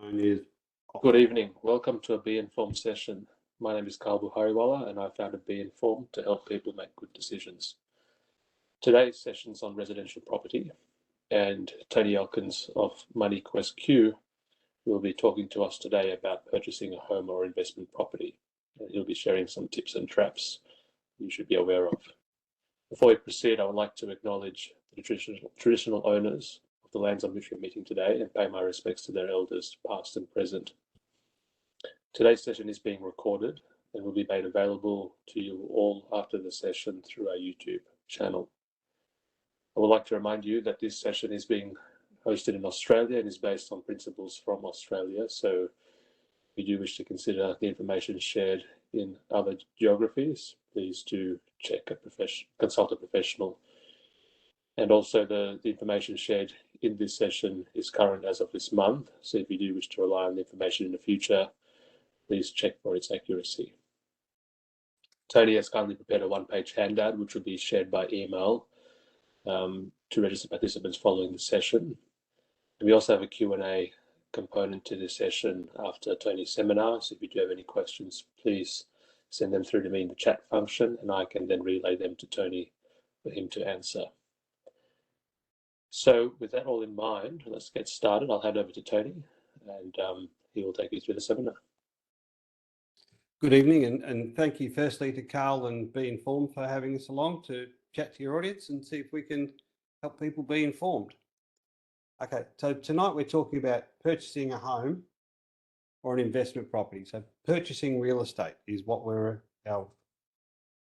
Mine is Good evening. Welcome to a Be Informed session. My name is Kalbu Hariwala and I founded Be Informed to help people make good decisions. Today's session is on residential property, and Tony Elkins of MoneyQuest Q will be talking to us today about purchasing a home or investment property. He'll be sharing some tips and traps you should be aware of. Before we proceed, I would like to acknowledge the traditional owners of the lands on which we're meeting today and pay my respects to their elders, past and present. Today's session is being recorded and will be made available to you all after the session through our YouTube channel. I would like to remind you that this session is being hosted in Australia and is based on principles from Australia. So if you do wish to consider the information shared in other geographies, please do consult a professional. And also the information shared in this session is current as of this month. So if you do wish to rely on the information in the future, please check for its accuracy. Tony has kindly prepared a one-page handout which will be shared by email to registered participants following the session. And we also have a Q&A component to this session after Tony's seminar. So if you do have any questions, please send them through to me in the chat function and I can then relay them to Tony for him to answer. So with that all in mind, let's get started. I'll hand over to Tony and he will take you through the seminar. good evening, and thank you firstly to Carl and Be Informed for having us along to chat to your audience and see if we can help people be informed. Okay, so tonight we're talking about purchasing a home or an investment property. So purchasing real estate is what our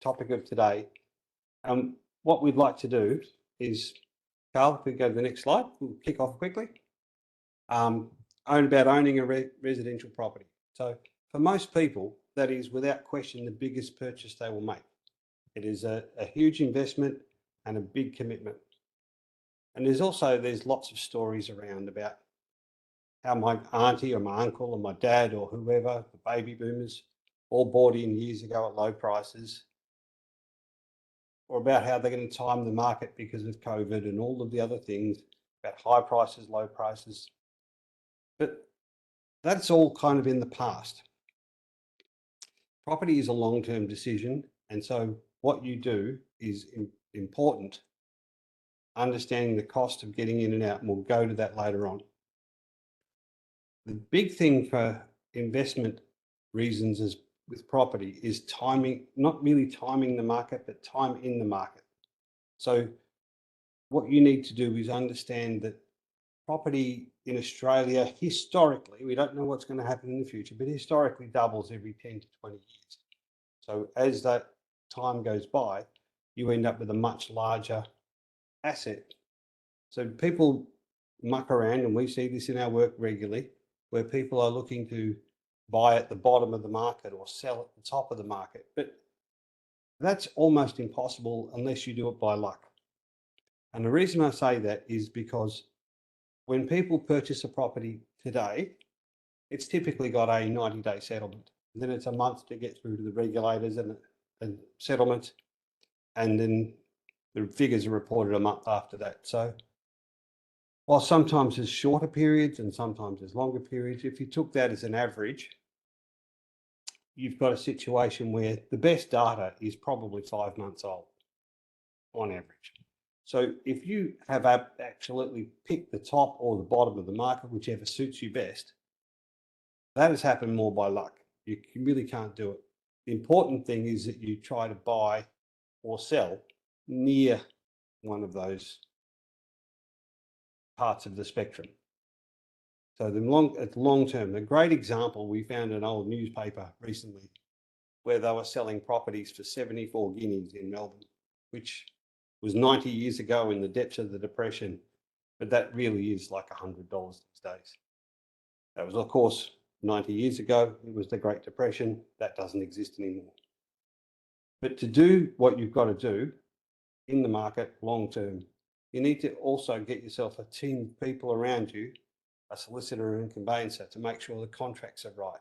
topic of today. What we'd like to do is, Carl, if we go to the next slide, we'll kick off quickly. About owning a residential property. So for most people, that is without question the biggest purchase they will make. It is a huge investment and a big commitment. And there's lots of stories around about how my auntie or my uncle or my dad or whoever, the baby boomers, all bought in years ago at low prices, or about how they're going to time the market because of COVID and all of the other things, about high prices, low prices. But that's all kind of in the past. Property is a long-term decision, and so what you do is important. Understanding the cost of getting in and out, and we'll go to that later on. The big thing for investment reasons is with property is timing, not really timing the market, but time in the market. So what you need to do is understand that property in Australia, historically, we don't know what's going to happen in the future, but historically doubles every 10 to 20 years. So as that time goes by, you end up with a much larger asset. So people muck around, and we see this in our work regularly, where people are looking to buy at the bottom of the market or sell at the top of the market. But that's almost impossible unless you do it by luck. And the reason I say that is because when people purchase a property today, it's typically got a 90-day settlement. And then it's a month to get through to the regulators and settlement. And then the figures are reported a month after that. So while sometimes there's shorter periods and sometimes there's longer periods, if you took that as an average, you've got a situation where the best data is probably 5 months old on average. So if you have absolutely picked the top or the bottom of the market, whichever suits you best, that has happened more by luck. You really can't do it. The important thing is that you try to buy or sell near one of those parts of the spectrum. So it's long term. A great example, we found an old newspaper recently where they were selling properties for 74 guineas in Melbourne, which was 90 years ago in the depths of the Depression, but that really is like $100 these days. That was, of course, 90 years ago. It was the Great Depression. That doesn't exist anymore. But to do what you've got to do in the market long term, you need to also get yourself a team of people around you, a solicitor and conveyancer, to make sure the contracts are right.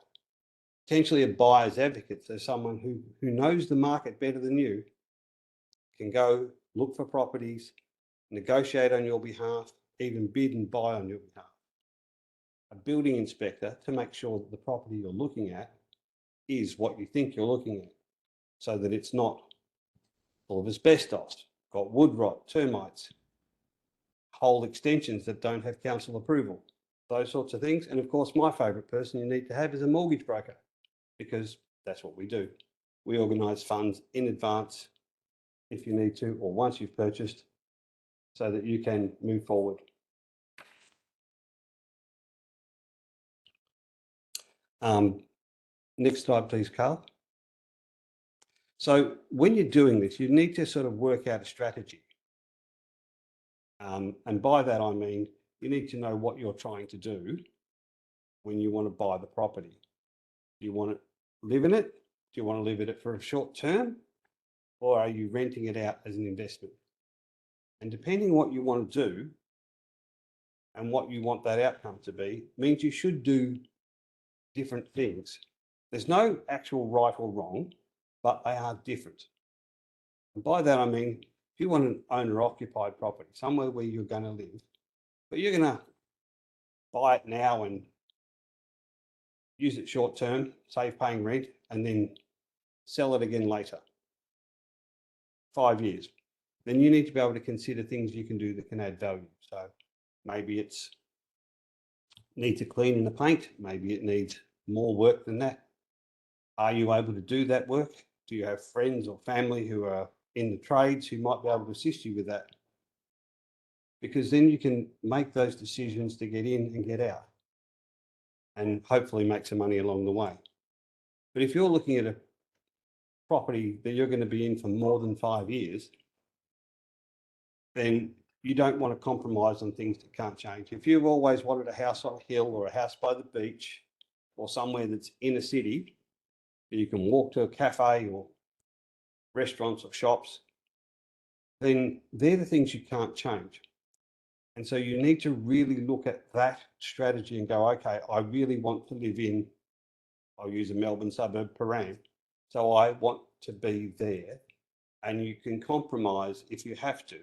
Potentially a buyer's advocate, so someone who knows the market better than you can go look for properties, negotiate on your behalf, even bid and buy on your behalf. a building inspector to make sure that the property you're looking at is what you think you're looking at, so that it's not full of asbestos, got wood rot, termites, whole extensions that don't have council approval, those sorts of things. And of course, my favourite person you need to have is a mortgage broker, because that's what we do. We organise funds in advance if you need to, or once you've purchased, so that you can move forward. Next slide, please, Carl. So when you're doing this, you need to sort of work out a strategy. And by that, I mean, you need to know what you're trying to do when you want to buy the property. Do you want to live in it? Do you want to live in it for a short term? Or are you renting it out as an investment? And depending on what you want to do and what you want that outcome to be, means you should do different things. There's no actual right or wrong, but they are different. And by that, I mean, if you want an owner-occupied property, somewhere where you're going to live, but you're going to buy it now and use it short term, save paying rent, and then sell it again later, 5 years, then you need to be able to consider things you can do that can add value. So maybe it's needs a clean in the paint, maybe it needs more work than that. Are you able to do that work? Do you have friends or family who are in the trades who might be able to assist you with that? Because then you can make those decisions to get in and get out and hopefully make some money along the way. But if you're looking at a property that you're going to be in for more than 5 years, then you don't want to compromise on things that can't change. If you've always wanted a house on a hill or a house by the beach or somewhere that's in a city, you can walk to a cafe or restaurants or shops, then they're the things you can't change. And so you need to really look at that strategy and go, okay, I really want to live in, I'll use a Melbourne suburb, Paran. So I want to be there. And you can compromise if you have to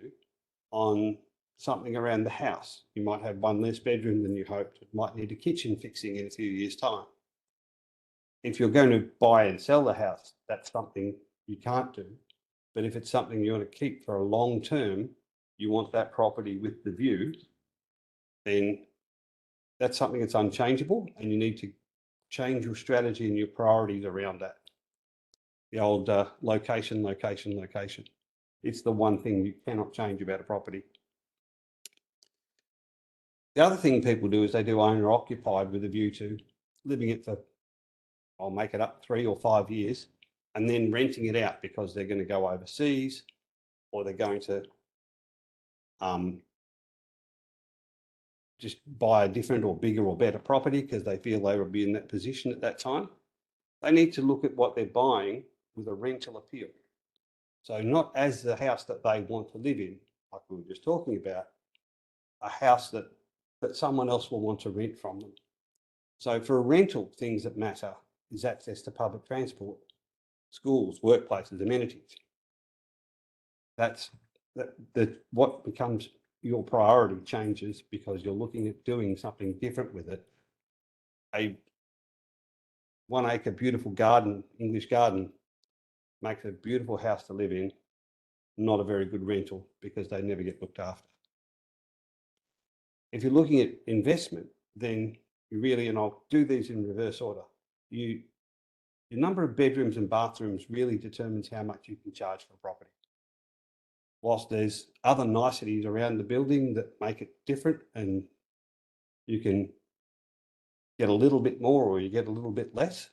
on something around the house. You might have one less bedroom than you hoped. It might need a kitchen fixing in a few years' time. If you're going to buy and sell the house, that's something you can't do. But if it's something you want to keep for a long term, you want that property with the view, then that's something that's unchangeable, and you need to change your strategy and your priorities around that. The old location, location, location. It's the one thing you cannot change about a property. The other thing people do is they do owner occupied with a view to living it for, I'll make it up, 3 or 5 years, and then renting it out because they're going to go overseas or they're going to just buy a different or bigger or better property because they feel they will be in that position at that time. They need to look at what they're buying with a rental appeal. So not as the house that they want to live in, like we were just talking about, a house that someone else will want to rent from them. So for a rental, things that matter is access to public transport, schools, workplaces, amenities. That's what becomes your priority changes because you're looking at doing something different with it. A 1 acre beautiful garden, English garden, makes a beautiful house to live in, not a very good rental because they never get looked after. If you're looking at investment, then you really, and I'll do these in reverse order, your number of bedrooms and bathrooms really determines how much you can charge for a property. Whilst there's other niceties around the building that make it different and you can get a little bit more or you get a little bit less,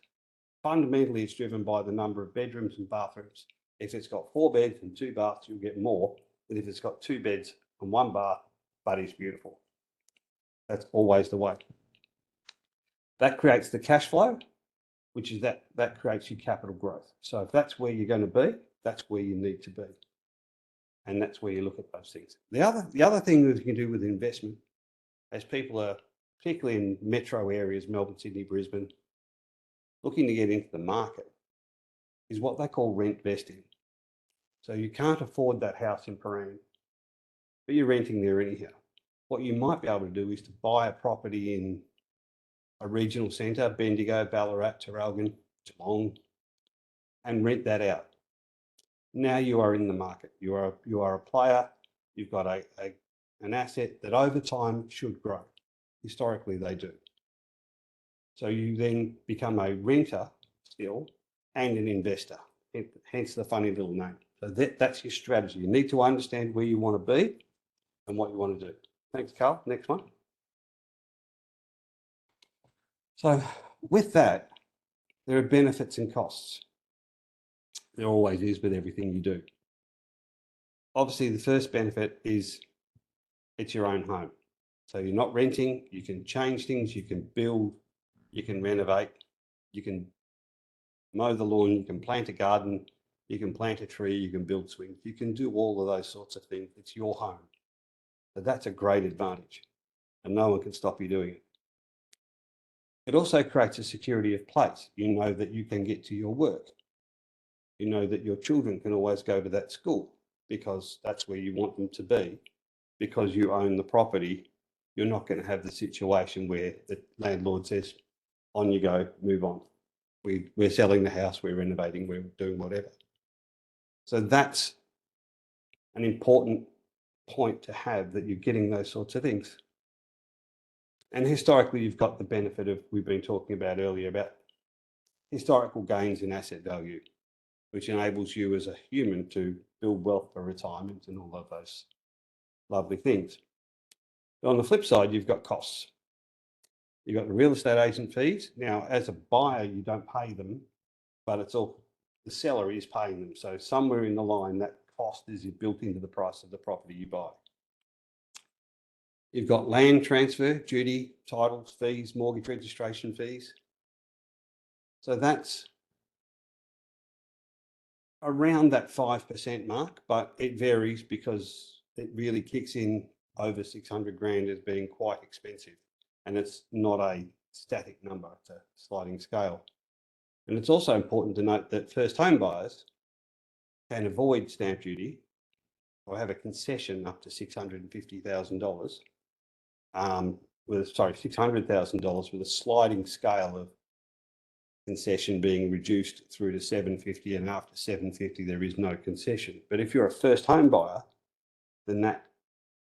fundamentally it's driven by the number of bedrooms and bathrooms. If it's got 4 beds and 2 baths, you'll get more than if it's got 2 beds and 1 bath, but it's beautiful. That's always the way. That creates the cash flow, which is that creates your capital growth. So if that's where you're going to be, that's where you need to be. And that's where you look at those things. The other thing that you can do with investment, as people are, particularly in metro areas, Melbourne, Sydney, Brisbane, looking to get into the market, is what they call rent vesting. So you can't afford that house in Paran, but you're renting there anyhow. What you might be able to do is to buy a property in a regional centre, Bendigo, Ballarat, Traralgon, Geelong, and rent that out. Now you are in the market. You are a player. You've got an asset that over time should grow. Historically, they do. So you then become a renter still and an investor, hence the funny little name. So that's your strategy. You need to understand where you want to be and what you want to do. Thanks, Carl. Next one. So with that, there are benefits and costs. There always is with everything you do. Obviously, the first benefit is it's your own home. So you're not renting, you can change things, you can build, you can renovate, you can mow the lawn, you can plant a garden, you can plant a tree, you can build swings, you can do all of those sorts of things. It's your home. So that's a great advantage and no one can stop you doing it. It also creates a security of place. You know that you can get to your work. You know that your children can always go to that school because that's where you want them to be. Because you own the property, you're not going to have the situation where the landlord says, on you go, move on. We're selling the house, we're renovating, we're doing whatever. So that's an important point to have, that you're getting those sorts of things. And historically, you've got the benefit of, we've been talking about earlier, about historical gains in asset value, which enables you as a human to build wealth for retirement and all of those lovely things. But on the flip side, you've got costs. You've got the real estate agent fees. Now, as a buyer, you don't pay them, but it's all, the seller is paying them. So somewhere in the line, that cost is built into the price of the property you buy. You've got land transfer, duty, titles, fees, mortgage registration fees. So that's around that 5% mark, but it varies because it really kicks in over 600 grand as being quite expensive. And it's not a static number, it's a sliding scale. And it's also important to note that first home buyers can avoid stamp duty or have a concession up to $650,000 $600,000 with a sliding scale of concession being reduced through to 750, and after 750 there is no concession. But if you're a first home buyer, then that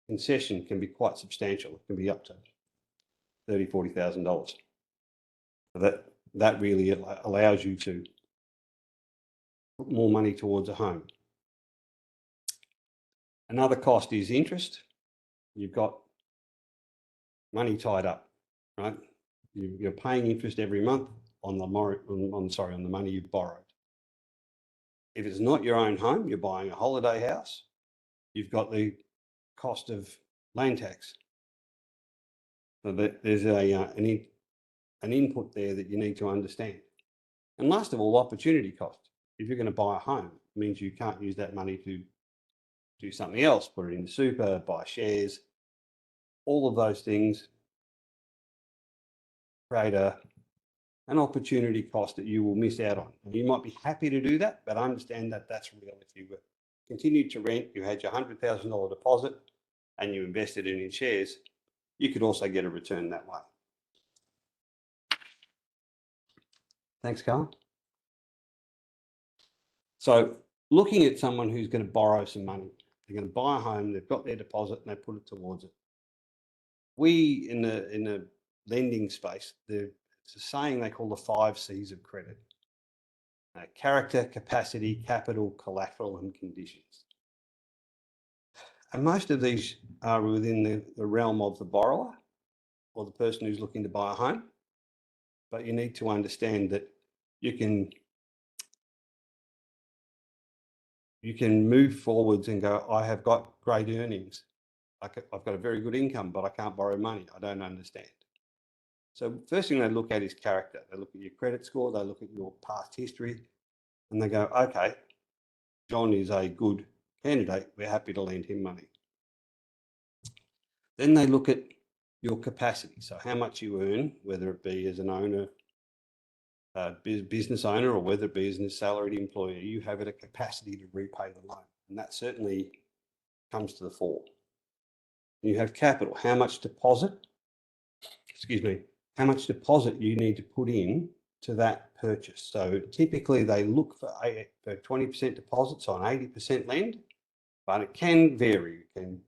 concession can be quite substantial. It can be up to $30,000, $40,000. So that really allows you to put more money towards a home. Another cost is interest. You've got money tied up, right? You're paying interest every month on the money you've borrowed. If it's not your own home, you're buying a holiday house, you've got the cost of land tax. So there's an input there that you need to understand. And last of all, opportunity cost. If you're going to buy a home, it means you can't use that money to do something else, put it in super, buy shares, all of those things create an opportunity cost that you will miss out on. You might be happy to do that, but understand that that's real. If you continued to rent, you had your $100,000 deposit and you invested it in shares, you could also get a return that way. Thanks, Carl. So looking at someone who's going to borrow some money, they're going to buy a home, they've got their deposit and they put it towards it. We, in the lending space, it's a saying they call the 5 C's of credit. Character, capacity, capital, collateral, and conditions. And most of these are within the realm of the borrower or the person who's looking to buy a home. But you need to understand that you can move forwards and go, I have got great earnings. I've got a very good income, but I can't borrow money. I don't understand. So first thing they look at is character. They look at your credit score, they look at your past history, and they go, okay, John is a good candidate. We're happy to lend him money. Then they look at your capacity. So how much you earn, whether it be as an owner, business owner, or whether it be as a salaried employee, you have a capacity to repay the loan. And that certainly comes to the fore. You have capital. How much deposit, how much deposit you need to put in to that purchase. So typically they look for 20% deposits on 80% lend, but it can vary. It can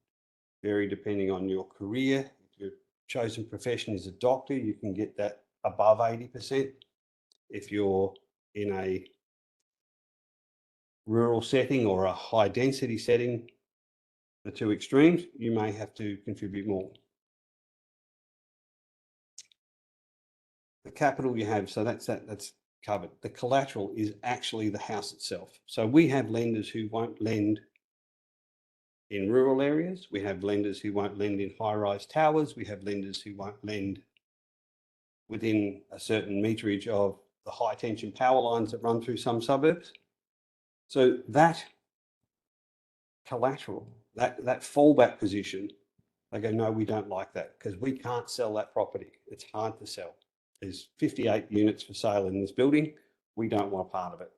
vary depending on your career. If your chosen profession is a doctor, you can get that above 80%. If you're in a rural setting or a high density setting, the two extremes, you may have to contribute more. The capital you have, so that's covered. The collateral is actually the house itself. So we have lenders who won't lend in rural areas. We have lenders who won't lend in high-rise towers. We have lenders who won't lend within a certain meterage of the high-tension power lines that run through some suburbs. So that collateral, that fallback position, they go, no, we don't like that because we can't sell that property. It's hard to sell. There's 58 units for sale in this building. We don't want a part of it.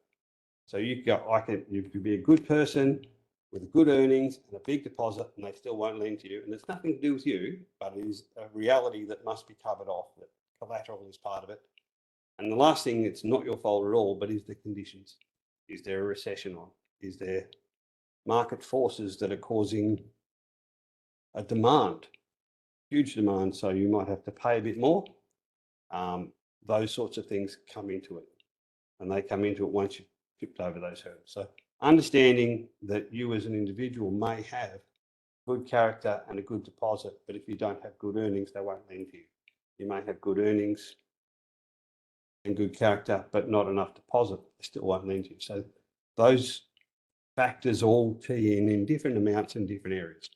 So you could be a good person with good earnings and a big deposit, and they still won't lend to you. And it's nothing to do with you, but it is a reality that must be covered off, that collateral is part of it. And the last thing, it's not your fault at all, but is the conditions. Is there a recession on? Is there market forces that are causing a demand, huge demand, so you might have to pay a bit more? Those sorts of things come into it, and they come into it once you've tipped over those hurdles. So understanding that you as an individual may have good character and a good deposit, but if you don't have good earnings, they won't lend to you. You may have good earnings and good character, but not enough deposit, they still won't lend to you. So those factors all key in different amounts in different areas.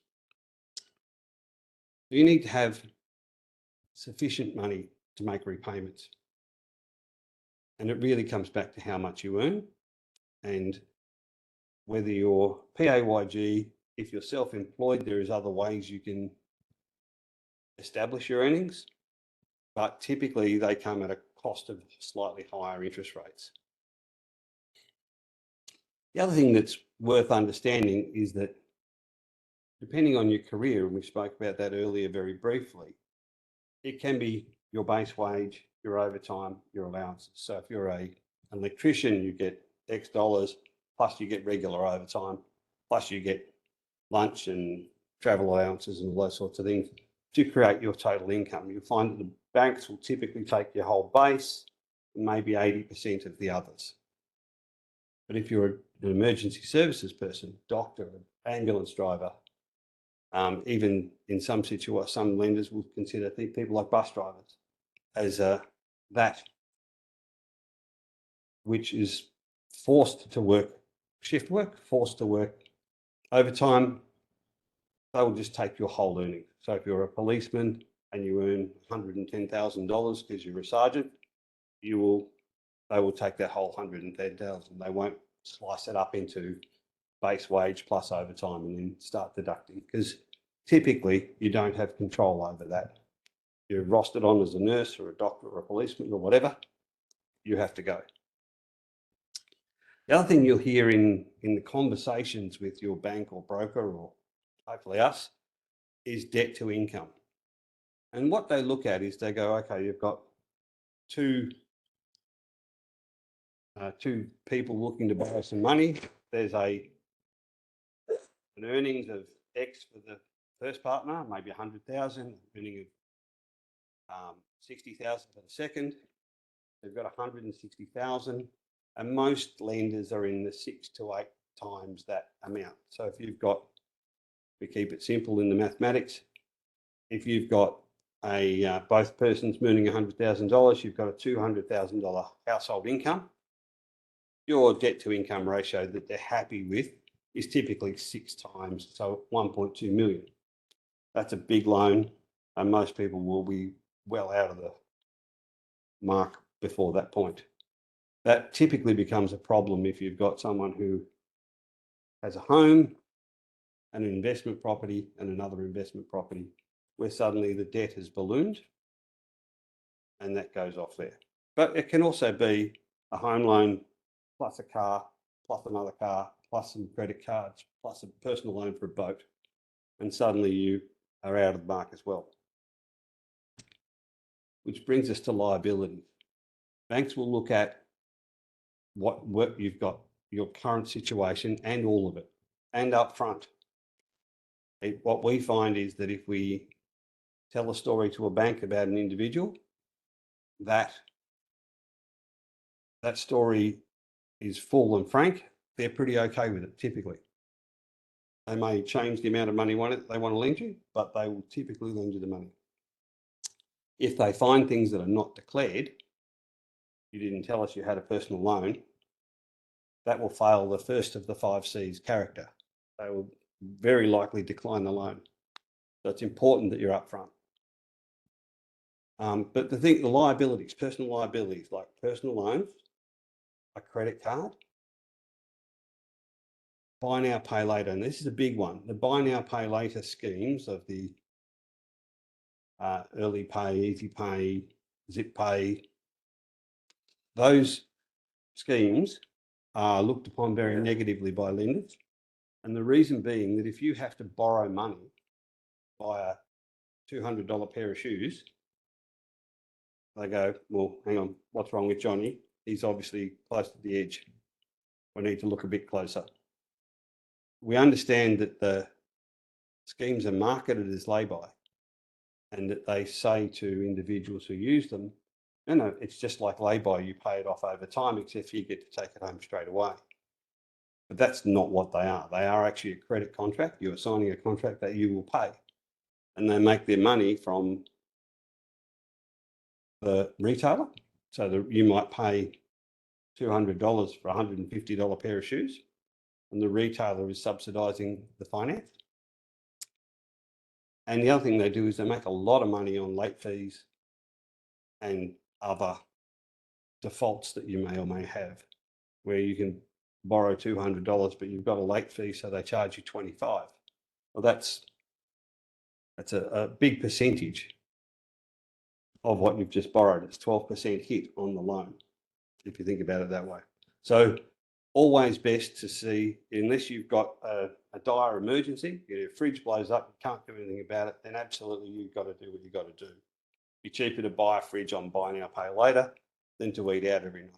You need to have sufficient money to make repayments. And it really comes back to how much you earn and whether you're PAYG, if you're self-employed, there is other ways you can establish your earnings, but typically they come at a cost of slightly higher interest rates. The other thing that's worth understanding is that depending on your career, and we spoke about that earlier very briefly, it can be your base wage, your overtime, your allowances. So if you're an electrician, you get X dollars, plus you get regular overtime, plus you get lunch and travel allowances and all those sorts of things to create your total income. You'll find that the banks will typically take your whole base and maybe 80% of the others. But if you're an emergency services person, doctor, ambulance driver, even in some situations, some lenders will consider people like bus drivers as that which is forced to work shift work, forced to work overtime. They will just take your whole earnings. So if you're a policeman and you earn $110,000 because you're a sergeant, they will take that whole $110,000. They won't slice it up into base wage plus overtime and then start deducting, because typically you don't have control over that. You're rostered on as a nurse or a doctor or a policeman or whatever, you have to go. The other thing you'll hear in the conversations with your bank or broker, or hopefully us, is debt to income. And what they look at is they go, okay, you've got two people looking to borrow some money. There's an earnings of X for the first partner, maybe 100,000, earning of 60,000 for the second. They've got 160,000, and most lenders are in the 6 to 8 times that amount. So if you've got, we keep it simple in the mathematics, if you've got both persons earning $100,000, you've got a $200,000 household income. Your debt to income ratio that they're happy with is typically 6 times, so 1.2 million. That's a big loan, and most people will be well out of the mark before that point. That typically becomes a problem if you've got someone who has a home and an investment property and another investment property, where suddenly the debt has ballooned and that goes off there. But it can also be a home loan plus a car, plus another car, plus some credit cards, plus a personal loan for a boat, and suddenly you are out of the mark as well. which brings us to liability. Banks will look at what work you've got, your current situation and all of it, and upfront. What we find is that if we tell a story to a bank about an individual, that story is full and frank, they're pretty okay with it typically. They may change the amount of money they want to lend you, but they will typically lend you the money. If they find things that are not declared, you didn't tell us you had a personal loan, that will fail the first of the 5 C's, character. They will very likely decline the loan. So it's important that you're upfront. But the liabilities, personal liabilities like personal loans, a credit card, buy now, pay later, and this is a big one. The buy now, pay later schemes of the early pay, easy pay, zip pay, those schemes are looked upon very negatively by lenders. And the reason being that if you have to borrow money to buy a $200 pair of shoes, they go, well, hang on, what's wrong with Johnny? He's obviously close to the edge. We need to look a bit closer. We understand that the schemes are marketed as lay-by and that they say to individuals who use them, no, it's just like lay-by, you pay it off over time, except you get to take it home straight away. But that's not what they are. They are actually a credit contract. You are signing a contract that you will pay. And they make their money from the retailer. So you might pay $200 for a $150 pair of shoes, and the retailer is subsidising the finance. And the other thing they do is they make a lot of money on late fees and other defaults that you may or may have, where you can borrow $200, but you've got a late fee, so they charge you $25. Well, that's a big percentage of what you've just borrowed. It's 12% hit on the loan, if you think about it that way. So always best to see, unless you've got a dire emergency, your fridge blows up, you can't do anything about it, then absolutely you've got to do what you've got to do. It'd be cheaper to buy a fridge on buy now, pay later than to eat out every night.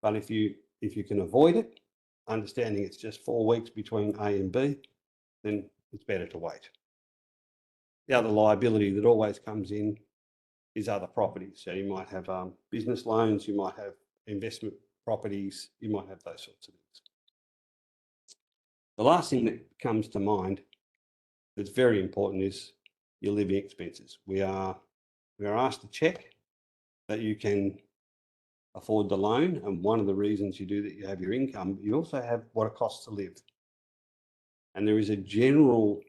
But if you can avoid it, understanding it's just 4 weeks between A and B, then it's better to wait. The other liability that always comes in is other properties. So you might have business loans, you might have investment properties, you might have those sorts of things. The last thing that comes to mind that's very important is your living expenses. We are asked to check that you can afford the loan, and one of the reasons you do that, you have your income, but you also have what it costs to live. And there is a general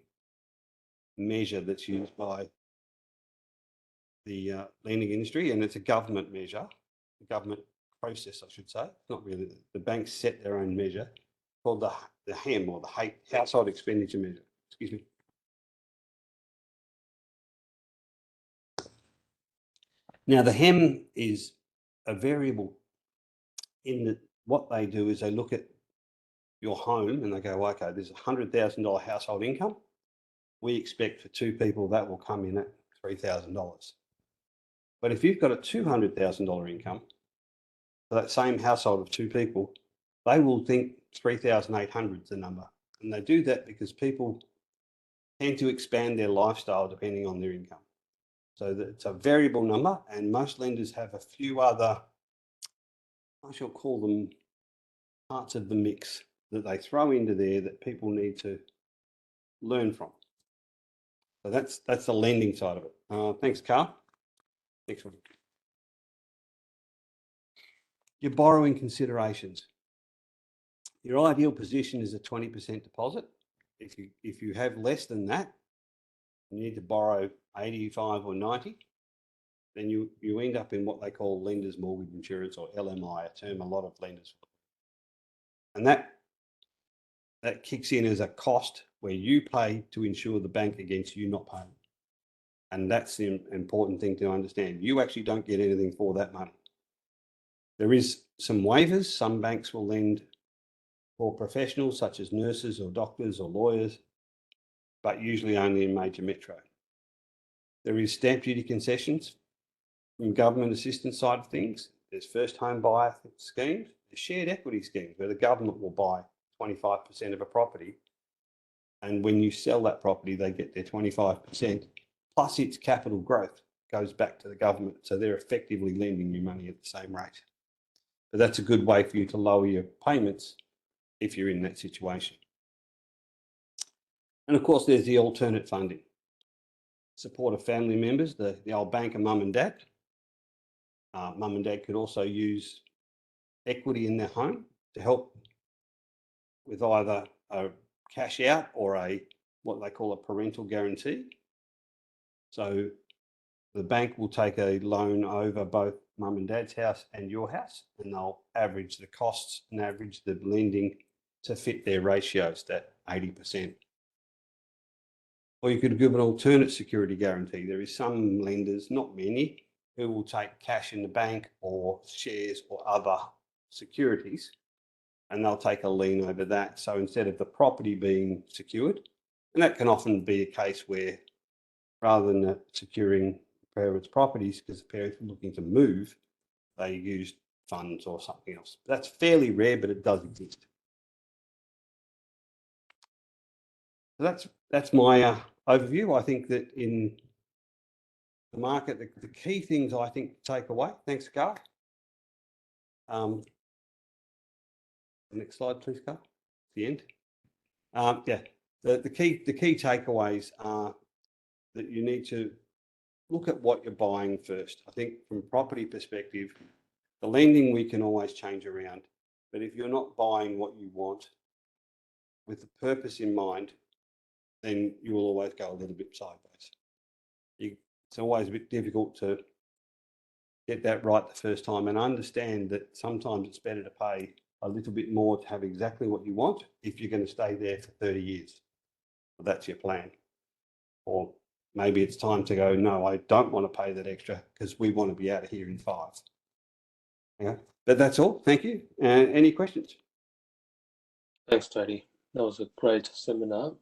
measure that's used by the lending industry, and it's a government measure, a government process, I should say. Not really. The banks set their own measure called the HEM, or the Household Expenditure Measure. Excuse me. Now, the HEM is a variable in that what they do is they look at your home and they go, well, okay, there's a $100,000 household income. We expect for 2 people that will come in at $3,000. But if you've got a $200,000 income for that same household of 2 people, they will think 3,800 is the number. And they do that because people tend to expand their lifestyle depending on their income. So it's a variable number, and most lenders have a few other, I shall call them, parts of the mix that they throw into there that people need to learn from. So that's the lending side of it. Thanks, Carl. Next one. Your borrowing considerations. Your ideal position is a 20% deposit. If you have less than that, you need to borrow 85 or 90, then you end up in what they call lender's mortgage insurance, or LMI, a term a lot of lenders. And that kicks in as a cost where you pay to insure the bank against you not paying. And that's the important thing to understand. You actually don't get anything for that money. There is some waivers. Some banks will lend for professionals such as nurses or doctors or lawyers, but usually only in major metro. There is stamp duty concessions From government assistance side of things, there's first home buyer schemes, there's shared equity schemes where the government will buy 25% of a property, and when you sell that property, they get their 25% plus its capital growth goes back to the government. So they're effectively lending you money at the same rate. But that's a good way for you to lower your payments if you're in that situation. And of course, there's the alternate funding. Support of family members, the old banker mum and dad. Mum and dad could also use equity in their home to help with either a cash out or what they call a parental guarantee. So the bank will take a loan over both mum and dad's house and your house, and they'll average the costs and average the lending to fit their ratios, that 80%. Or you could give an alternate security guarantee. There is some lenders, not many, who will take cash in the bank or shares or other securities, and they'll take a lien over that. So instead of the property being secured, and that can often be a case where rather than securing parents' properties because the parents are looking to move, they use funds or something else. That's fairly rare, but it does exist. So that's my overview. I think that in the market, the key things I think to take away. Thanks, Carl. Next slide, please, Carl. The end. Yeah, the key takeaways are that you need to look at what you're buying first. I think from a property perspective, the lending we can always change around, but if you're not buying what you want with the purpose in mind, then you will always go a little bit sideways. It's always a bit difficult to get that right the first time, and understand that sometimes it's better to pay a little bit more to have exactly what you want if you're going to stay there for 30 years. Well, that's your plan. Or maybe it's time to go, no, I don't want to pay that extra because we want to be out of here in 5. Yeah, but that's all. Thank you. Any questions? Thanks, Tony. That was a great seminar.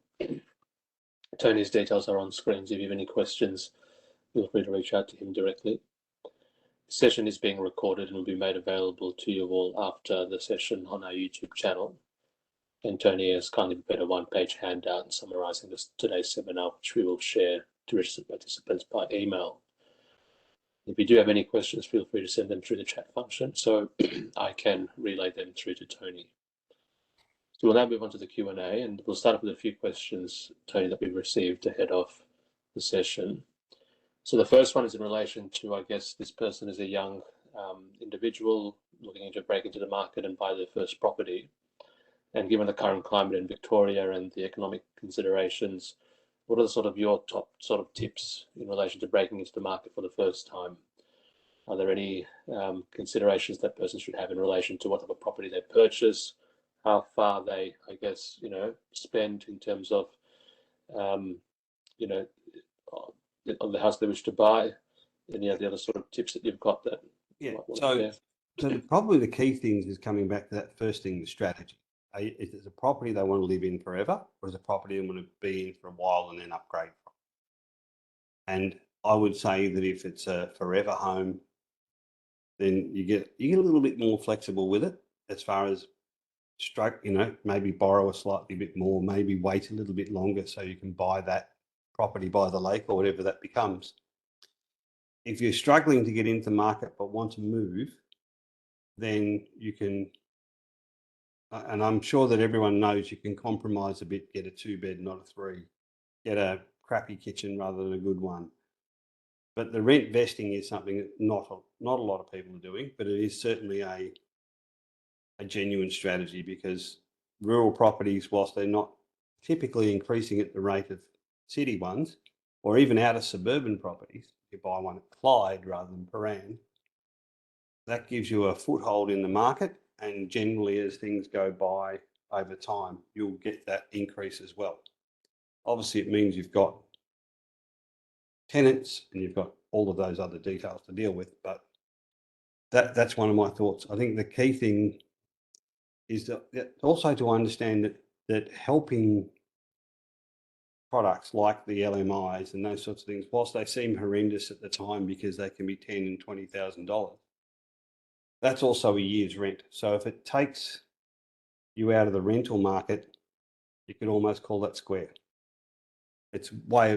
Tony's details are on screens. If you have any questions, feel free to reach out to him directly. The session is being recorded and will be made available to you all after the session on our YouTube channel. And Tony has kindly prepared a one-page handout summarising today's seminar, which we will share to registered participants by email. If you do have any questions, feel free to send them through the chat function so I can relay them through to Tony. So we'll now move on to the Q&A, and we'll start with a few questions, Tony, that we've received ahead of the session. So the first one is in relation to, I guess, this person is a young individual looking to break into the market and buy their first property. And given the current climate in Victoria and the economic considerations, what are your top tips in relation to breaking into the market for the first time? Are there any considerations that person should have in relation to what type of property they purchase, how far they, I guess, spend in terms of, on the house they wish to buy? Any of the other sort of tips that you've got that? Yeah. So probably the key things is coming back to that first thing, the strategy. Is it a property they want to live in forever, or is it a property they want to be in for a while and then upgrade from? And I would say that if it's a forever home, then you get a little bit more flexible with it as far as maybe borrow a slightly bit more, maybe wait a little bit longer so you can buy that property by the lake or whatever that becomes. If you're struggling to get into the market but want to move, then you can, and I'm sure that everyone knows you can compromise a bit, get a 2-bed, not a 3, get a crappy kitchen rather than a good one. But the rent vesting is something that not a lot of people are doing, but it is certainly a genuine strategy, because rural properties, whilst they're not typically increasing at the rate of city ones, or even out of suburban properties, if you buy one at Clyde rather than Paran, that gives you a foothold in the market, and generally as things go by over time, you'll get that increase as well. Obviously, it means you've got tenants and you've got all of those other details to deal with, but that's one of my thoughts. I think the key thing is that also to understand that helping products like the LMIs and those sorts of things, whilst they seem horrendous at the time because they can be $10,000 and $20,000, that's also a year's rent. So if it takes you out of the rental market, you could almost call that square. It's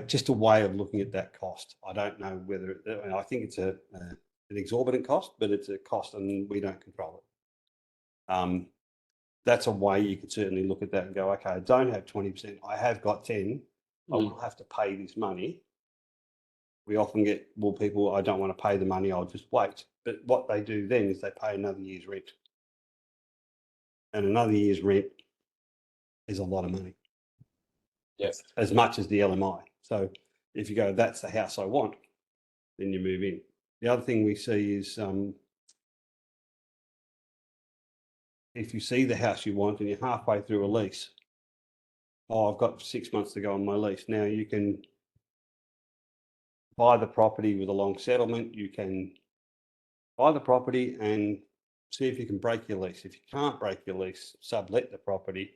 just a way of looking at that cost. I don't know whether I think it's an exorbitant cost, but it's a cost and we don't control it. That's a way you could certainly look at that and go, okay, I don't have 20%. I have got 10. I will have to pay this money. We often get, well, people, I don't want to pay the money. I'll just wait. But what they do then is they pay another year's rent. And another year's rent is a lot of money. Yes. As much as the LMI. So if you go, that's the house I want, then you move in. The other thing we see is if you see the house you want and you're halfway through a lease, oh, I've got 6 months to go on my lease. Now you can buy the property with a long settlement. You can buy the property and see if you can break your lease. If you can't break your lease, sublet the property.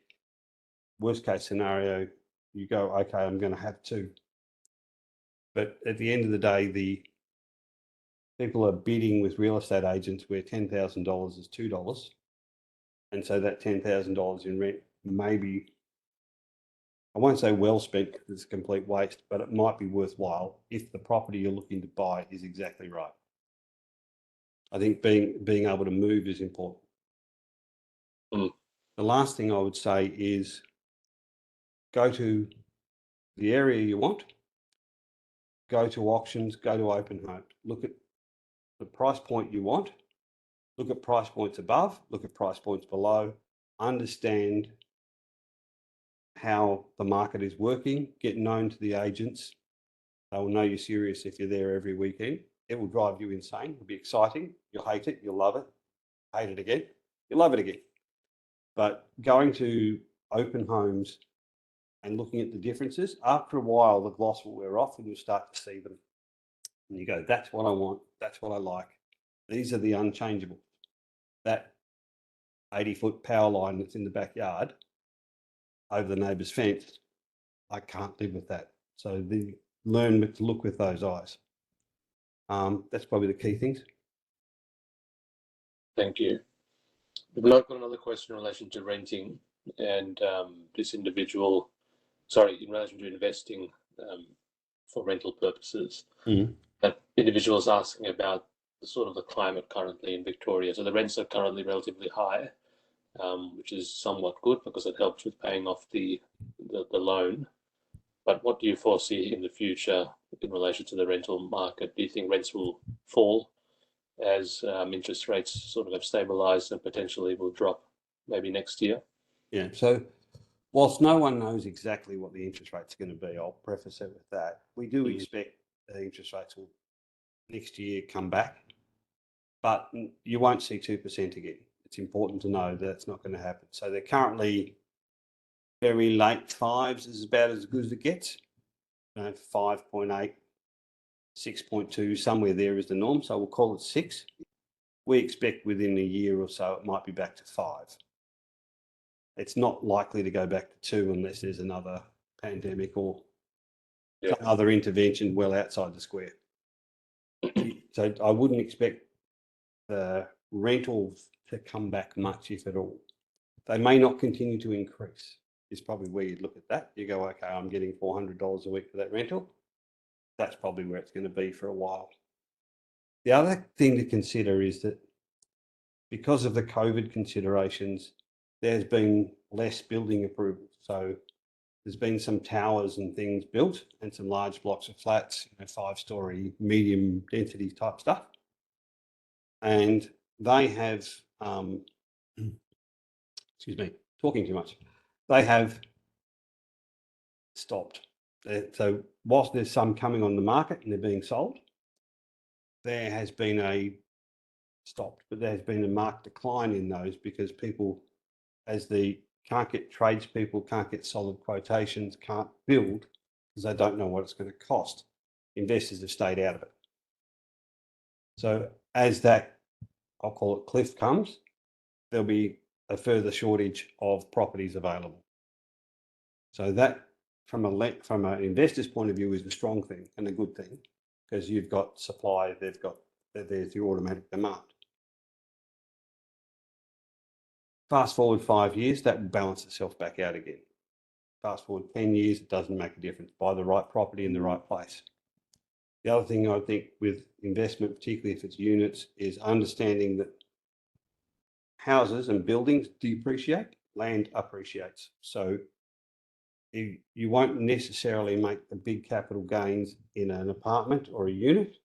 Worst case scenario, you go, okay, I'm going to have two. But at the end of the day, the people are bidding with real estate agents where $10,000 is $2. And so that $10,000 in rent may be, I won't say well spent because it's a complete waste, but it might be worthwhile if the property you're looking to buy is exactly right. I think being able to move is important. The last thing I would say is go to the area you want, go to auctions, go to open homes, look at the price point you want, look at price points above, look at price points below, understand how the market is working, get known to the agents. They will know you're serious if you're there every weekend. It will drive you insane. It'll be exciting. You'll hate it. You'll love it. Hate it again. You'll love it again. But going to open homes and looking at the differences, after a while, the gloss will wear off and you'll start to see them. And you go, that's what I want. That's what I like. These are the unchangeable. That 80-foot power line that's in the backyard over the neighbour's fence, I can't live with that. So learn to look with those eyes. That's probably the key things. Thank you. We've got another question in relation to renting and this individual, in relation to investing for rental purposes. That individual is asking about the climate currently in Victoria. So the rents are currently relatively high, which is somewhat good because it helps with paying off the loan. But what do you foresee in the future in relation to the rental market? Do you think rents will fall as interest rates have stabilised and potentially will drop maybe next year? Yeah. So whilst no one knows exactly what the interest rate's going to be, I'll preface it with that. We do expect the interest rates will next year come back, but you won't see 2% again. It's important to know that it's not going to happen. So they're currently very late fives is about as good as it gets. 5.8, 6.2, somewhere there is the norm. So we'll call it 6. We expect within a year or so it might be back to 5. It's not likely to go back to 2 unless there's another pandemic or some other intervention well outside the square. So I wouldn't expect the rentals to come back much, if at all. They may not continue to increase. Is probably where you'd look at that. You go, okay, I'm getting $400 a week for that rental. That's probably where it's going to be for a while. The other thing to consider is that because of the COVID considerations, there's been less building approval. So there's been some towers and things built and some large blocks of flats, 5-story, medium density type stuff. And they have, excuse me, talking too much. They have stopped. So whilst there's some coming on the market and they're being sold, there has been a but there has been a marked decline in those because people, as they can't get tradespeople, can't get solid quotations, can't build because they don't know what it's going to cost. Investors have stayed out of it. So as that, I'll call it cliff comes, there'll be a further shortage of properties available. So that from an investor's point of view is a strong thing and a good thing, because you've got supply, there's the automatic demand. Fast forward 5 years, that will balance itself back out again. Fast forward 10 years, it doesn't make a difference. Buy the right property in the right place. The other thing I think with investment, particularly if it's units, is understanding that houses and buildings depreciate, land appreciates. So you won't necessarily make the big capital gains in an apartment or a unit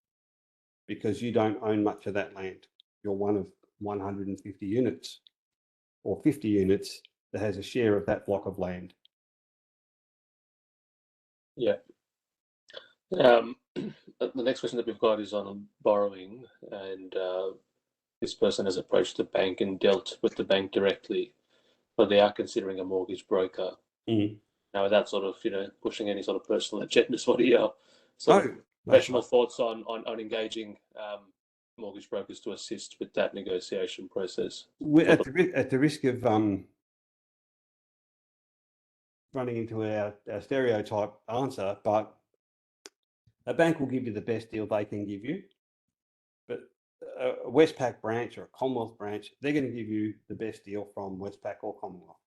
because you don't own much of that land. You're one of 150 units or 50 units that has a share of that block of land. Yeah. The next question that we've got is on borrowing, and this person has approached the bank and dealt with the bank directly, but they are considering a mortgage broker. Now, without sort of pushing any sort of personal agendas, what are your sort of professional thoughts on engaging mortgage brokers to assist with that negotiation process? At the risk of running into our stereotype answer, but a bank will give you the best deal they can give you. But a Westpac branch or a Commonwealth branch, they're going to give you the best deal from Westpac or Commonwealth.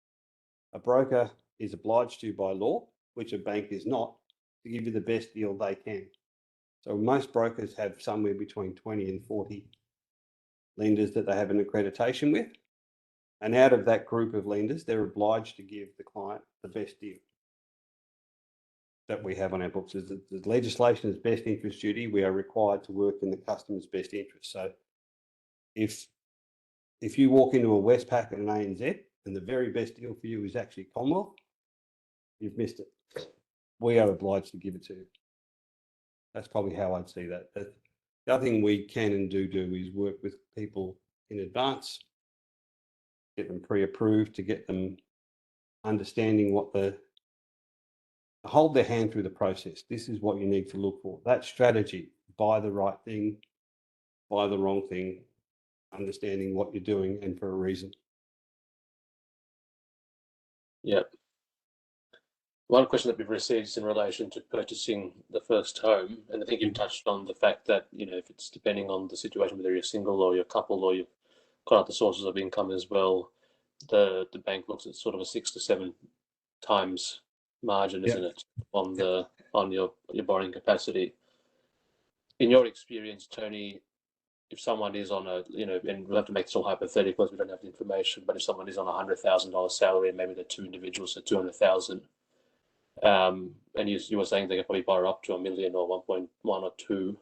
A broker is obliged to by law, which a bank is not, to give you the best deal they can. So most brokers have somewhere between 20 and 40 lenders that they have an accreditation with. And out of that group of lenders, they're obliged to give the client the best deal that we have on our books. As the legislation is best interest duty, we are required to work in the customer's best interest. So if you walk into a Westpac and an ANZ and the very best deal for you is actually Commonwealth, you've missed it. We are obliged to give it to you. That's probably how I'd see that. The other thing we can and do is work with people in advance, get them pre-approved, to get them understanding what hold their hand through the process. This is what you need to look for. That strategy, buy the right thing, buy the wrong thing, understanding what you're doing and for a reason. Yeah. One question that we've received is in relation to purchasing the first home, and I think you've touched on the fact that if it's depending on the situation, whether you're single or you're a couple or you've got other sources of income as well, the bank looks at sort of a 6 to 7 times margin, isn't it, on your borrowing capacity. In your experience, Tony, if someone is on a and we'll have to make this all hypothetical because we don't have the information, but if someone is on $100,000 salary and maybe they're two individuals at $200,000, and you were saying they can probably borrow up to $1 million or 1.1 or 2,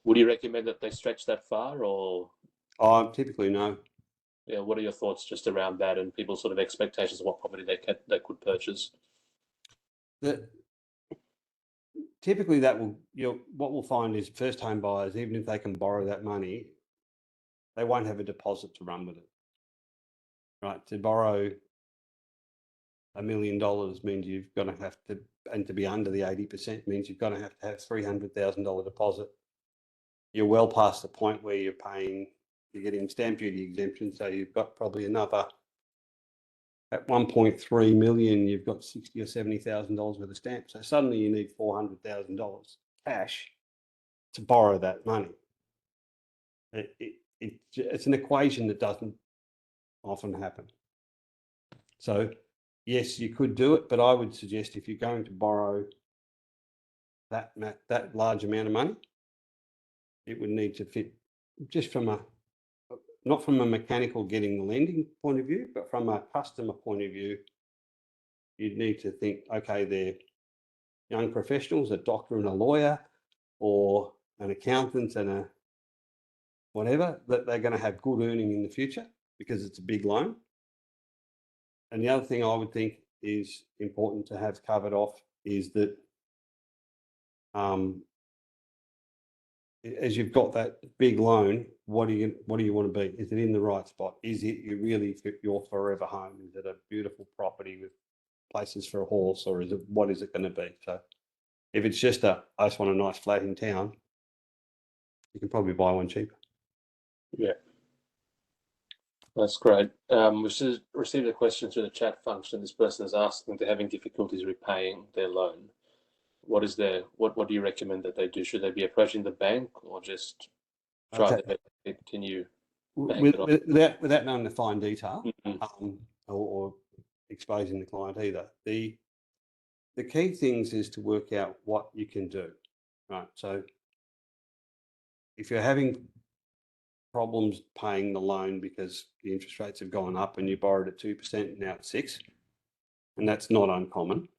would you recommend that they stretch that far, or? Typically no. Yeah, what are your thoughts just around that and people's sort of expectations of what property they could purchase? Typically what we'll find is first home buyers, even if they can borrow that money, they won't have a deposit to run with it. Right? To borrow $1 million means you've got to have to, and to be under the 80% means you've got to have $300,000 deposit. You're well past the point where you're getting stamp duty exemption, so you've got probably another, at 1.3 million, you've got $60,000 or $70,000 worth of stamps. So suddenly you need $400,000 cash to borrow that money. It's an equation that doesn't often happen. So yes, you could do it, but I would suggest if you're going to borrow that large amount of money, it would need to fit just not from a mechanical getting the lending point of view, but from a customer point of view, you'd need to think, okay, they're young professionals, a doctor and a lawyer, or an accountant and a whatever, that they're going to have good earning in the future because it's a big loan. And the other thing I would think is important to have covered off is that as you've got that big loan, what do you want to be? Is it in the right spot? Is it really your forever home? Is it a beautiful property with places for a horse, or what is it going to be? So if it's just I just want a nice flat in town, you can probably buy one cheaper. Yeah. That's great. We received a question through the chat function. This person is asking they're having difficulties repaying their loan. What do you recommend that they do? Should they be approaching the bank or just try Okay. their best to continue paying With, it off? without knowing the fine detail, Mhm. or exposing the client either, the key things is to work out what you can do, right? So if you're having problems paying the loan because the interest rates have gone up and you borrowed at 2% and now it's 6%, and that's not uncommon.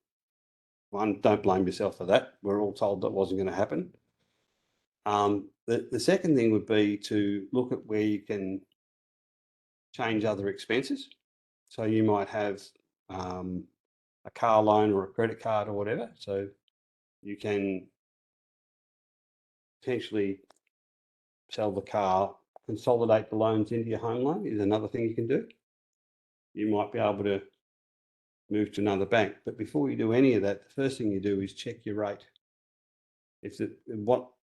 One, don't blame yourself for that. We're all told that wasn't going to happen. The second thing would be to look at where you can change other expenses. So you might have a car loan or a credit card or whatever. So you can potentially sell the car, consolidate the loans into your home loan is another thing you can do. You might be able to move to another bank. But before you do any of that, the first thing you do is check your rate.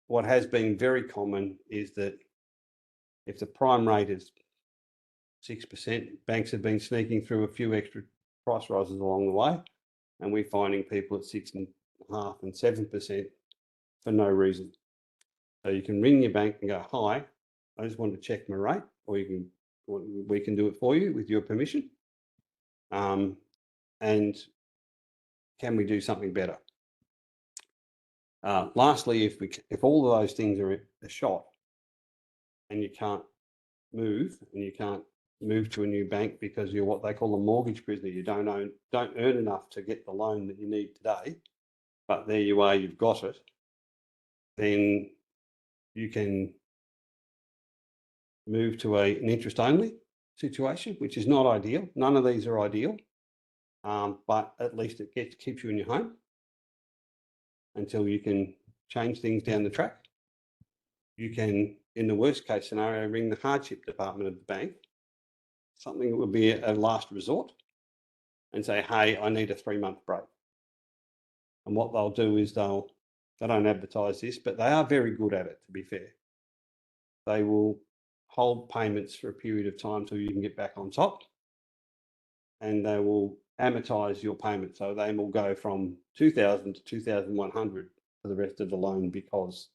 What has been very common is that if the prime rate is 6%, banks have been sneaking through a few extra price rises along the way, and we're finding people at 6.5% and 7% for no reason. So you can ring your bank and go, "Hi, I just want to check my rate," or we can do it for you with your permission. And can we do something better? Lastly, if all of those things are a shot and you can't move to a new bank because you're what they call a mortgage prisoner, you don't earn enough to get the loan that you need today, but there you are, you've got it, then you can move to an interest only situation, which is not ideal. None of these are ideal, but at least it keeps you in your home until you can change things down the track. You can, in the worst case scenario, ring the hardship department of the bank, something that would be a last resort, and say, "Hey, I need a 3-month break." And what they'll do is they don't advertise this, but they are very good at it, to be fair. They will hold payments for a period of time till you can get back on top, and they will amortize your payment. So they will go from 2,000 to 2,100 for the rest of the loan, because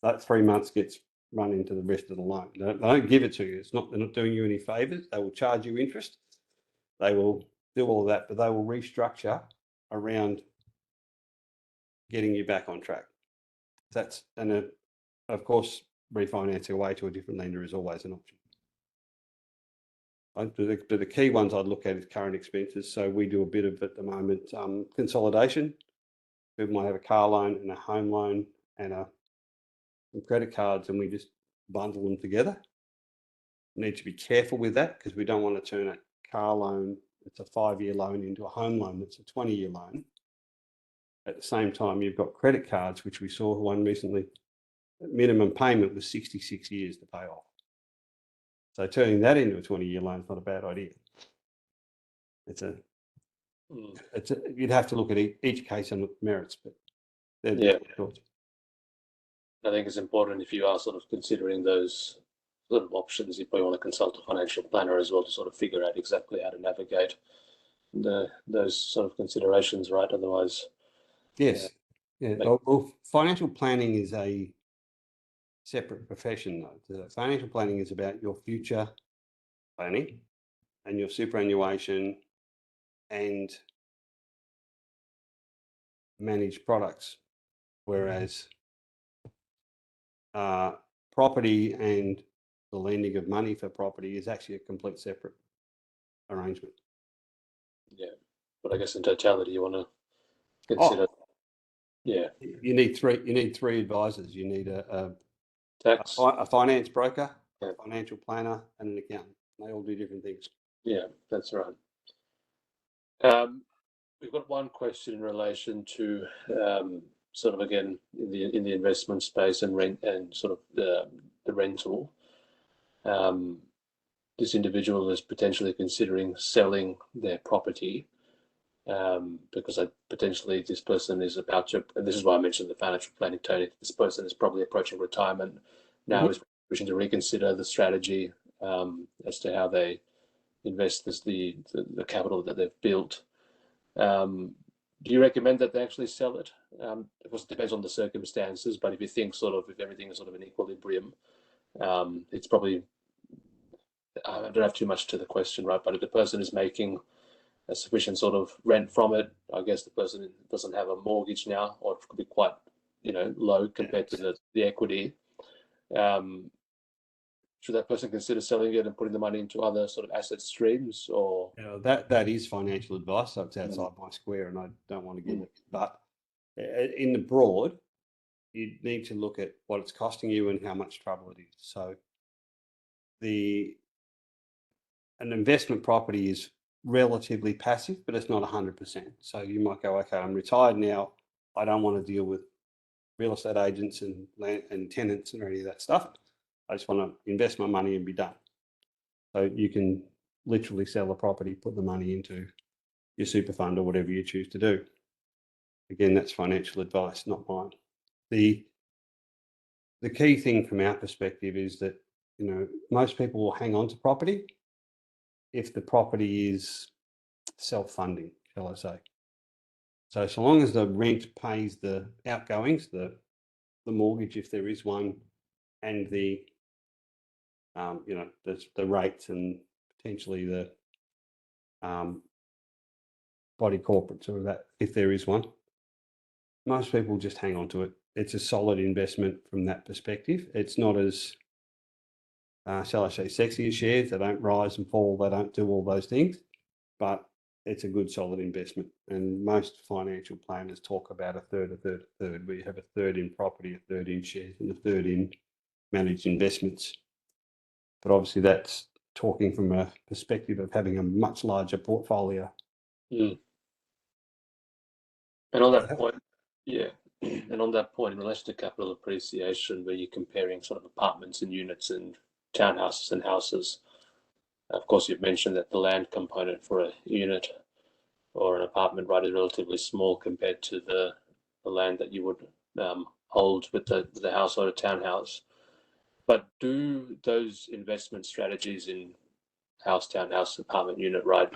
that 3 months gets run into the rest of the loan. They don't give it to you. They're not doing you any favors. They will charge you interest. They will do all of that, but they will restructure around getting you back on track. Of course, refinancing away to a different lender is always an option. But the key ones I'd look at is current expenses. So we do a bit of, at the moment, consolidation. People might have a car loan and a home loan and some credit cards, and we just bundle them together. We need to be careful with that, because we don't want to turn a car loan that's a 5-year loan into a home loan that's a 20-year loan. At the same time, you've got credit cards, which we saw one recently. Minimum payment was 66 years to pay off. So turning that into a 20-year loan is not a bad idea. You'd have to look at each case on its merits, but Yeah, I think it's important, if you are sort of considering those sort of options, you probably want to consult a financial planner as well to sort of figure out exactly how to navigate those sort of considerations, right? Otherwise, yes, yeah. Well, financial planning is a separate profession, though. Financial planning is about your future planning and your superannuation and managed products, whereas property and the lending of money for property is actually a complete separate arrangement. Yeah, but I guess in totality, you want to consider. Yeah, you need three advisors. You need a finance broker, a financial planner, and an accountant. They all do different things. Yeah, that's right. We've got one question in relation to sort of, again, in the investment space and rent and sort of the rental. This individual is potentially considering selling their property because potentially this person is about to, and this is why I mentioned the financial planning, Tony. This person is probably approaching retirement now, is wishing to reconsider the strategy as to how they invest the capital that they've built. Do you recommend that they actually sell it? Of course, it depends on the circumstances, but if you think sort of if everything is sort of in equilibrium, it's probably, I don't have too much to the question, right? But if the person is making a sufficient sort of rent from it, I guess the person doesn't have a mortgage now, or it could be quite, low compared to the equity. Should that person consider selling it and putting the money into other sort of asset streams, or? That is financial advice, so it's outside my square, and I don't want to give it. But in the broad, you need to look at what it's costing you and how much trouble it is. So an investment property is relatively passive, but it's not 100%. So you might go, okay, I'm retired now. I don't want to deal with real estate agents and land and tenants and any of that stuff. I just want to invest my money and be done. So you can literally sell a property, put the money into your super fund or whatever you choose to do. Again, that's financial advice, not mine. The key thing from our perspective is that, most people will hang on to property if the property is self-funding, shall I say. So long as the rent pays the outgoings, the mortgage, if there is one, and the rates and potentially the body corporates, or that, if there is one, most people just hang on to it. It's a solid investment from that perspective. It's not as, shall I say, sexy as shares. They don't rise and fall. They don't do all those things, but it's a good, solid investment. And most financial planners talk about a third, a third, a third, where you have a third in property, a third in shares, and a third in managed investments. But obviously that's talking from a perspective of having a much larger portfolio. And on that point, and on that point, in relation to capital appreciation, where you're comparing sort of apartments and units and townhouses and houses, of course, you've mentioned that the land component for a unit or an apartment, right, is relatively small compared to the land that you would hold with the house or a townhouse. But do those investment strategies in house, townhouse, apartment, unit, right,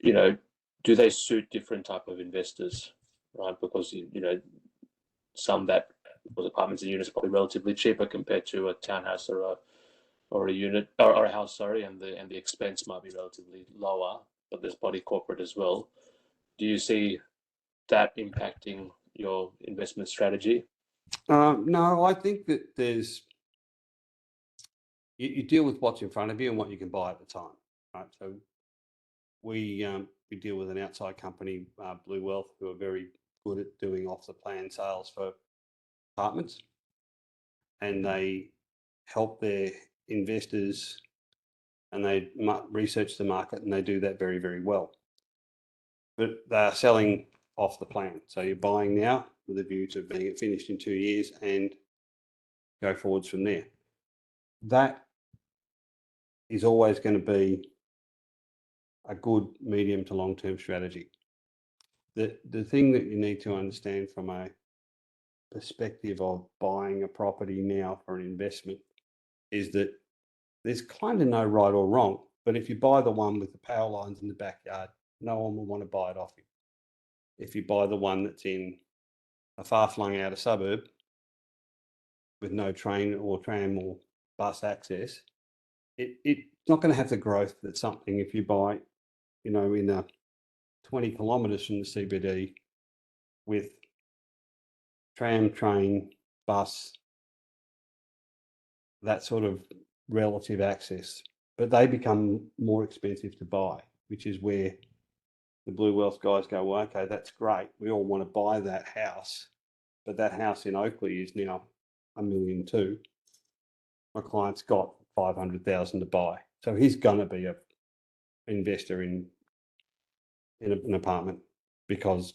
do they suit different type of investors, right? Because some that, because apartments and units are probably relatively cheaper compared to a townhouse or a unit or a house, sorry, and the expense might be relatively lower, but there's body corporate as well. Do you see that impacting your investment strategy? No, I think that you deal with what's in front of you and what you can buy at the time, right? So we deal with an outside company, Blue Wealth, who are very good at doing off the plan sales for apartments, and they help their investors and they research the market, and they do that very, very well. But they're selling off the plan. So you're buying now with a view to being finished in 2 years and go forwards from there. That is always going to be a good medium to long-term strategy. The thing that you need to understand from a perspective of buying a property now for an investment is that there's kind of no right or wrong, but if you buy the one with the power lines in the backyard, no one will want to buy it off you. If you buy the one that's in a far-flung outer suburb with no train or tram or bus access, it's not going to have the growth that something if you buy, in a 20 kilometres from the CBD with tram, train, bus, that sort of relative access. But they become more expensive to buy, which is where the Blue Wealth guys go, well, okay, that's great. We all want to buy that house, but that house in Oakley is now $1.2 million. My client's got 500,000 to buy, so he's going to be an investor in an apartment because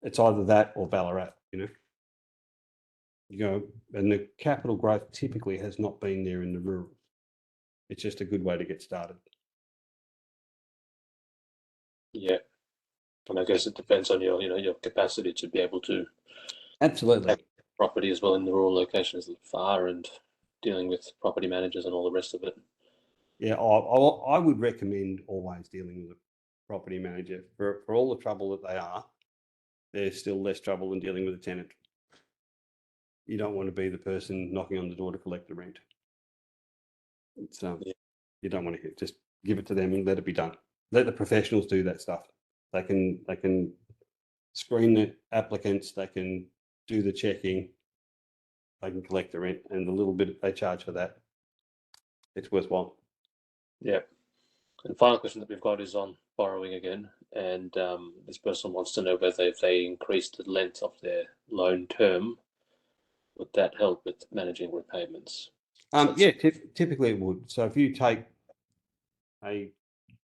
it's either that or Ballarat, and the capital growth typically has not been there in the rural. It's just a good way to get started. Yeah, and I guess it depends on your capacity to be able to absolutely property as well in the rural locations far, and dealing with property managers and all the rest of it. Yeah, I would recommend always dealing with a property manager for all the trouble that they are. There's still less trouble than dealing with a tenant. You don't want to be the person knocking on the door to collect the rent. It's Yeah. you don't want to just give it to them and let it be done. Let the professionals do that stuff. They can screen the applicants. They can do the checking. They can collect the rent, and the little bit they charge for that, it's worthwhile. Yeah. And final question that we've got is on borrowing again, and this person wants to know whether if they increase the length of their loan term, would that help with managing repayments? Yeah, typically it would. So if you take a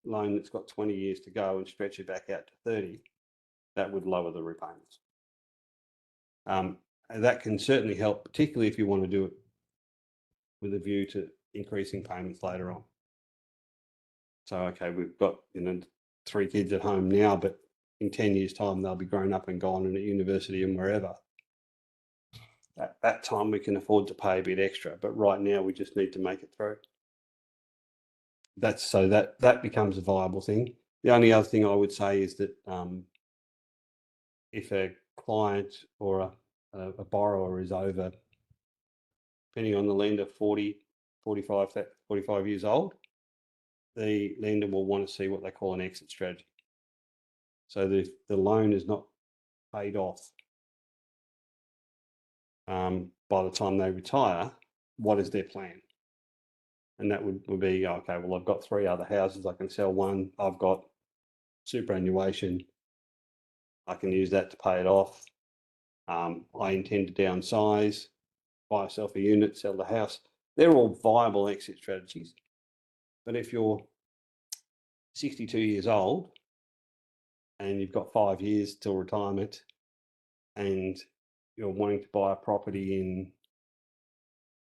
loan that's got 20 years to go and stretch it back out to 30, that would lower the repayments. And that can certainly help, particularly if you want to do it with a view to increasing payments later on. So, okay, we've got 3 kids at home now, but in 10 years' time, they'll be grown up and gone and at university and wherever. At that time, we can afford to pay a bit extra, but right now we just need to make it through. That becomes a viable thing. The only other thing I would say is that if a client or a borrower is over, depending on the lender, 40, 45 years old, the lender will want to see what they call an exit strategy. So the loan is not paid off by the time they retire, what is their plan? And that would be, okay, well, I've got 3 other houses. I can sell one. I've got superannuation. I can use that to pay it off. I intend to downsize, buy myself a unit, sell the house. They're all viable exit strategies. But if you're 62 years old and you've got 5 years till retirement and you're wanting to buy a property in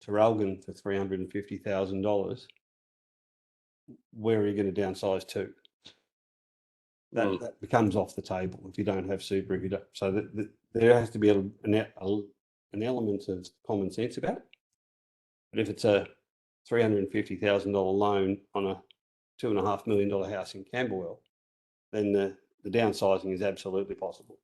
Traralgon for $350,000, where are you going to downsize to? That becomes off the table if you don't have super. If you don't, so there has to be an element of common sense about it. But if it's a $350,000 loan on a $2.5 million house in Camberwell, then the downsizing is absolutely possible.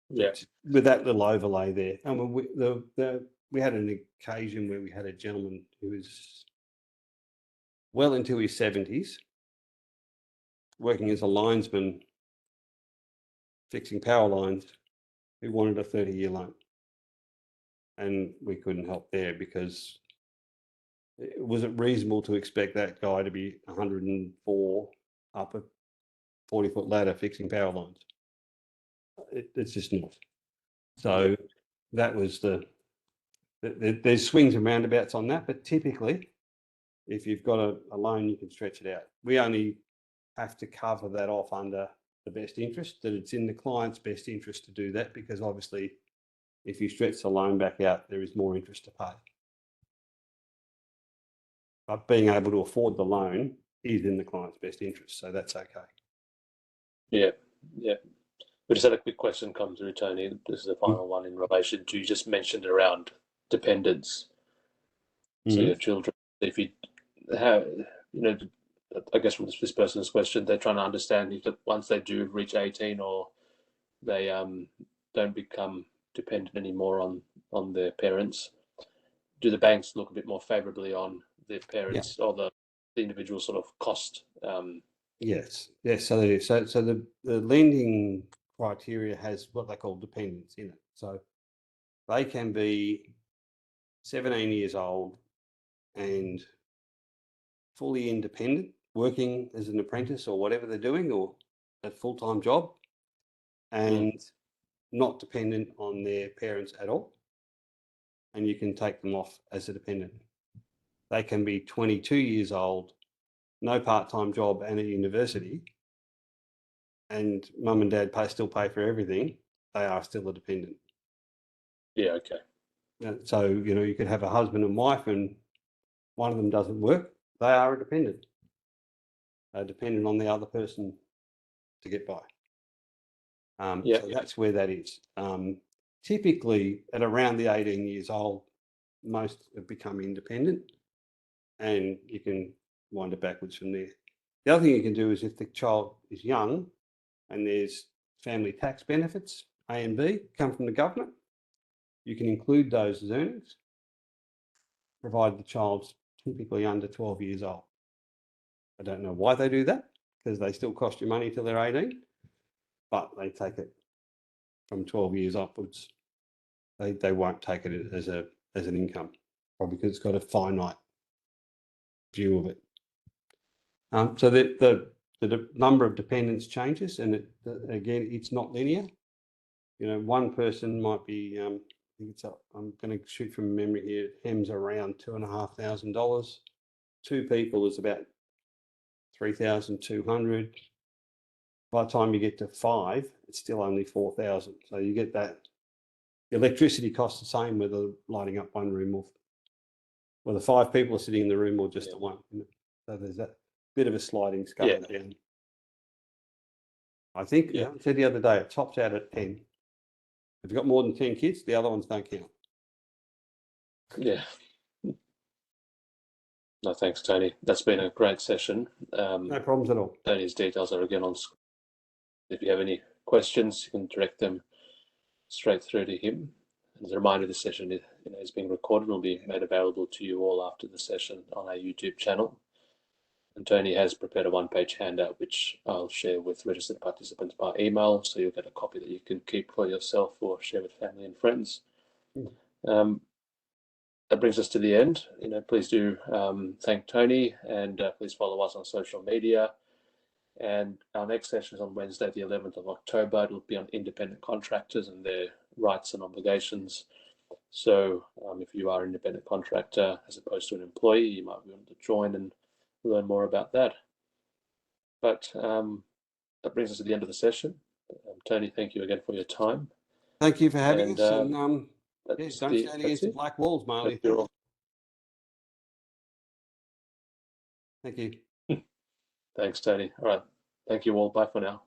Yeah. With that little overlay there, and we had an occasion where we had a gentleman who was well into his 70s, working as a linesman, fixing power lines, who wanted a 30-year loan. And we couldn't help there because was it reasonable to expect that guy to be 104 up a 40-foot ladder fixing power lines? It's just not. So that was there's swings and roundabouts on that, but typically if you've got a loan, you can stretch it out. We only have to cover that off under the best interest, that it's in the client's best interest to do that, because obviously if you stretch the loan back out, there is more interest to pay. But being able to afford the loan is in the client's best interest, so that's okay. Yeah. We just had a quick question come through, Tony. This is the final one in relation to, you just mentioned around dependents. So your children, if you have, I guess from this person's question, they're trying to understand if once they do reach 18 or they don't become dependent anymore on their parents, do the banks look a bit more favourably on their parents or the individual sort of cost? Yes. So the lending criteria has what they call dependents in it. So they can be 17 years old and fully independent, working as an apprentice or whatever they're doing, or a full-time job, and not dependent on their parents at all. And you can take them off as a dependent. They can be 22 years old, no part-time job and at university, and mum and dad still pay for everything. They are still a dependent. Yeah, okay. So, you could have a husband and wife and one of them doesn't work. They are a dependent. They're dependent on the other person to get by. So that's where that is. Typically at around the 18 years old most have become independent, and you can wind it backwards from there. The other thing you can do is if the child is young and there's family tax benefits, A and B, come from the government, you can include those as earnings, provided the child's typically under 12 years old. I don't know why they do that, because they still cost you money till they're 18, but they take it from 12 years upwards. They won't take it as an income, probably because it's got a finite view of it. So the number of dependents changes, and again, it's not linear. You know, one person might be, I think it's up, I'm going to shoot from memory here, HEM's around $2,500. Two people is about 3,200. By the time you get to 5, it's still only 4,000. So you get that. The electricity costs the same whether lighting up one room or whether 5 people are sitting in the room or just the one. So there's that bit of a sliding scale down. I think I said the other day it tops out at 10. If you've got more than 10 kids, the other ones don't count. Yeah. No, thanks, Tony. That's been a great session. No problems at all. Tony's details are again on screen. If you have any questions, you can direct them straight through to him. As a reminder, the session is being recorded and will be made available to you all after the session on our YouTube channel. And Tony has prepared a one-page handout, which I'll share with registered participants by email, so you'll get a copy that you can keep for yourself or share with family and friends. That brings us to the end. Please do thank Tony, and please follow us on social media. And our next session is on Wednesday, the 11th of October. It'll be on independent contractors and their rights and obligations. So if you are an independent contractor as opposed to an employee, you might be able to join and learn more about that. But that brings us to the end of the session. Tony, thank you again for your time. Thank you for having us. And don't stand against the black walls, Marley. Thank you. Thanks, Tony. All right. Thank you all. Bye for now.